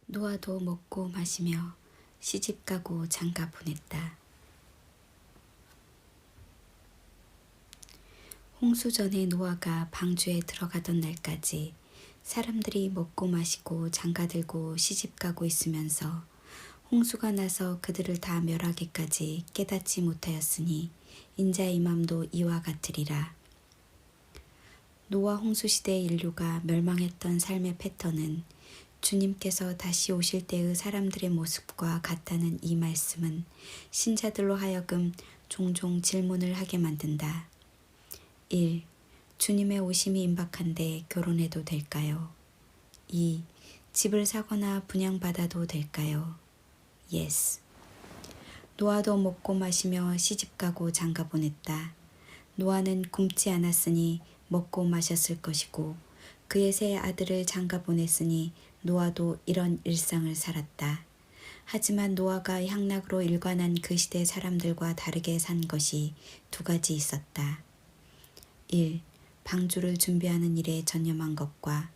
노아도 먹고 마시며 시집가고 장가 보냈다. 홍수 전에 노아가 방주에 들어가던 날까지 사람들이 먹고 마시고 장가들고 시집가고 있으면서 홍수가 나서 그들을 다 멸하기까지 깨닫지 못하였으니 인자의 맘도 이와 같으리라. 노아 홍수 시대 인류가 멸망했던 삶의 패턴은 주님께서 다시 오실 때의 사람들의 모습과 같다는 이 말씀은 신자들로 하여금 종종 질문을 하게 만든다. 1. 주님의 오심이 임박한데 결혼해도 될까요? 2. 집을 사거나 분양받아도 될까요? Yes. 노아도 먹고 마시며 시집가고 장가 보냈다. 노아는 굶지 않았으니 먹고 마셨을 것이고 그의 세 아들을 장가 보냈으니 노아도 이런 일상을 살았다. 하지만 노아가 향락으로 일관한 그 시대 사람들과 다르게 산 것이 두 가지 있었다. 1. 방주를 준비하는 일에 전념한 것과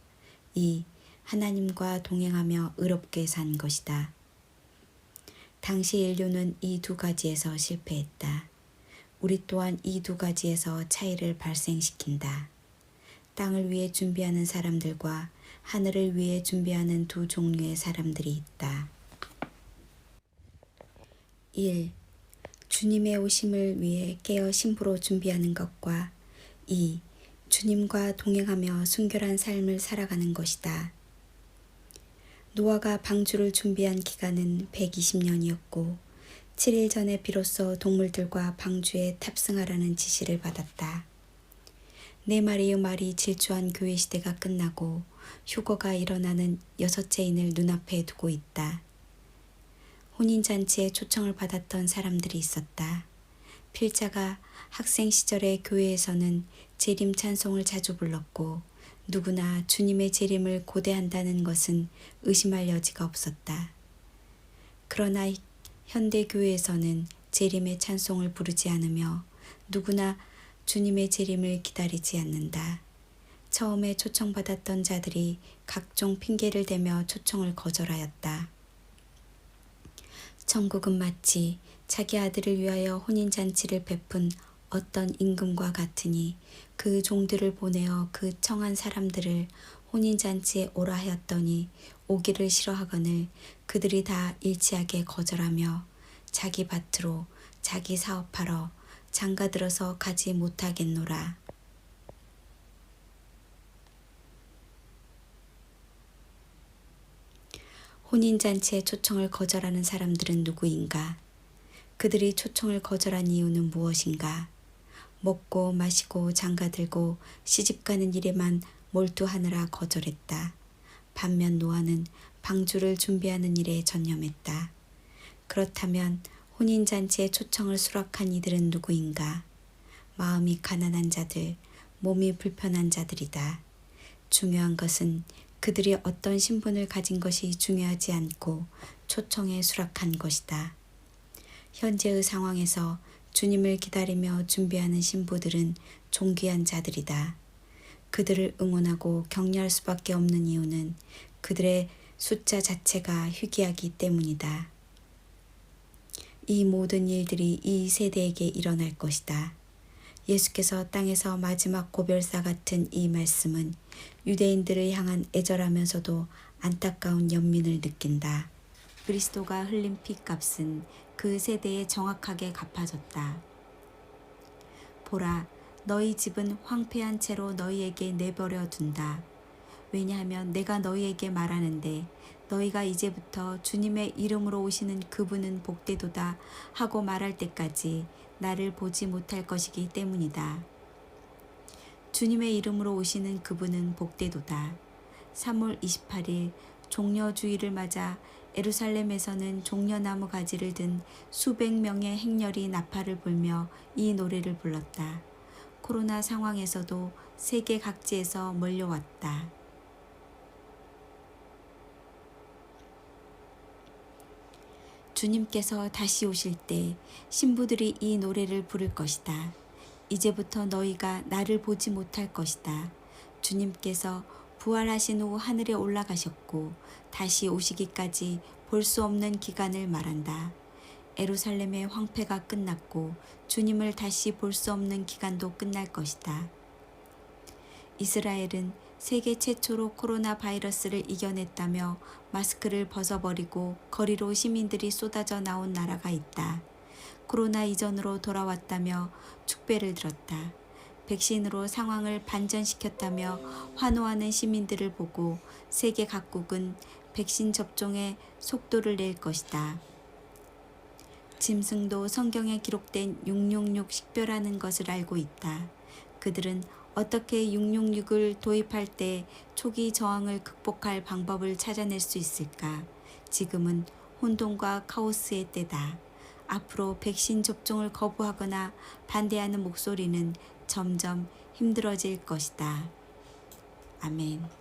2. 하나님과 동행하며 의롭게 산 것이다. 당시 인류는 이 두 가지에서 실패했다. 우리 또한 이 두 가지에서 차이를 발생시킨다. 땅을 위해 준비하는 사람들과 하늘을 위해 준비하는 두 종류의 사람들이 있다. 1. 주님의 오심을 위해 깨어 신부로 준비하는 것과 2. 주님과 동행하며 순결한 삶을 살아가는 것이다. 노아가 방주를 준비한 기간은 120년이었고 7일 전에 비로소 동물들과 방주에 탑승하라는 지시를 받았다. 네 마리의 말이 질주한 교회 시대가 끝나고 휴거가 일어나는 여섯째 인을 눈앞에 두고 있다. 혼인잔치에 초청을 받았던 사람들이 있었다. 필자가 학생 시절에 교회에서는 재림 찬송을 자주 불렀고 누구나 주님의 재림을 고대한다는 것은 의심할 여지가 없었다. 그러나 현대 교회에서는 재림의 찬송을 부르지 않으며 누구나 주님의 재림을 기다리지 않는다. 처음에 초청받았던 자들이 각종 핑계를 대며 초청을 거절하였다. 천국은 마치 자기 아들을 위하여 혼인잔치를 베푼 어떤 임금과 같으니 그 종들을 보내어 그 청한 사람들을 혼인잔치에 오라 하였더니 오기를 싫어하거늘 그들이 다 일치하게 거절하며 자기 밭으로 자기 사업하러 장가들어서 가지 못하겠노라. 혼인잔치에 초청을 거절하는 사람들은 누구인가? 그들이 초청을 거절한 이유는 무엇인가? 먹고 마시고 장가들고 시집가는 일에만 몰두하느라 거절했다. 반면 노아는 방주를 준비하는 일에 전념했다. 그렇다면 혼인잔치에 초청을 수락한 이들은 누구인가? 마음이 가난한 자들, 몸이 불편한 자들이다. 중요한 것은 그들이 어떤 신분을 가진 것이 중요하지 않고 초청에 수락한 것이다. 현재의 상황에서 주님을 기다리며 준비하는 신부들은 존귀한 자들이다. 그들을 응원하고 격려할 수밖에 없는 이유는 그들의 숫자 자체가 희귀하기 때문이다. 이 모든 일들이 이 세대에게 일어날 것이다. 예수께서 땅에서 마지막 고별사 같은 이 말씀은 유대인들을 향한 애절하면서도 안타까운 연민을 느낀다. 그리스도가 흘린 피값은 그 세대에 정확하게 갚아졌다. 보라, 너희 집은 황폐한 채로 너희에게 내버려 둔다. 왜냐하면 내가 너희에게 말하는데 너희가 이제부터 주님의 이름으로 오시는 그분은 복되도다 하고 말할 때까지 나를 보지 못할 것이기 때문이다. 주님의 이름으로 오시는 그분은 복되도다. 3월 28일 종려주의를 맞아 예루살렘에서는 종려나무 가지를 든 수백 명의 행렬이 나팔을 불며 이 노래를 불렀다. 코로나 상황에서도 세계 각지에서 몰려왔다. 주님께서 다시 오실 때 신부들이 이 노래를 부를 것이다. 이제부터 너희가 나를 보지 못할 것이다. 주님께서 부활하신 후 하늘에 올라가셨고 다시 오시기까지 볼 수 없는 기간을 말한다. 예루살렘의 황폐가 끝났고 주님을 다시 볼 수 없는 기간도 끝날 것이다. 이스라엘은 세계 최초로 코로나 바이러스를 이겨냈다며 마스크를 벗어버리고 거리로 시민들이 쏟아져 나온 나라가 있다. 코로나 이전으로 돌아왔다며 축배를 들었다. 백신으로 상황을 반전시켰다며 환호하는 시민들을 보고 세계 각국은 백신 접종에 속도를 낼 것이다. 짐승도 성경에 기록된 666 식별하는 것을 알고 있다. 그들은 어떻게 666을 도입할 때 초기 저항을 극복할 방법을 찾아낼 수 있을까? 지금은 혼돈과 카오스의 때다. 앞으로 백신 접종을 거부하거나 반대하는 목소리는 점점 힘들어질 것이다. 아멘.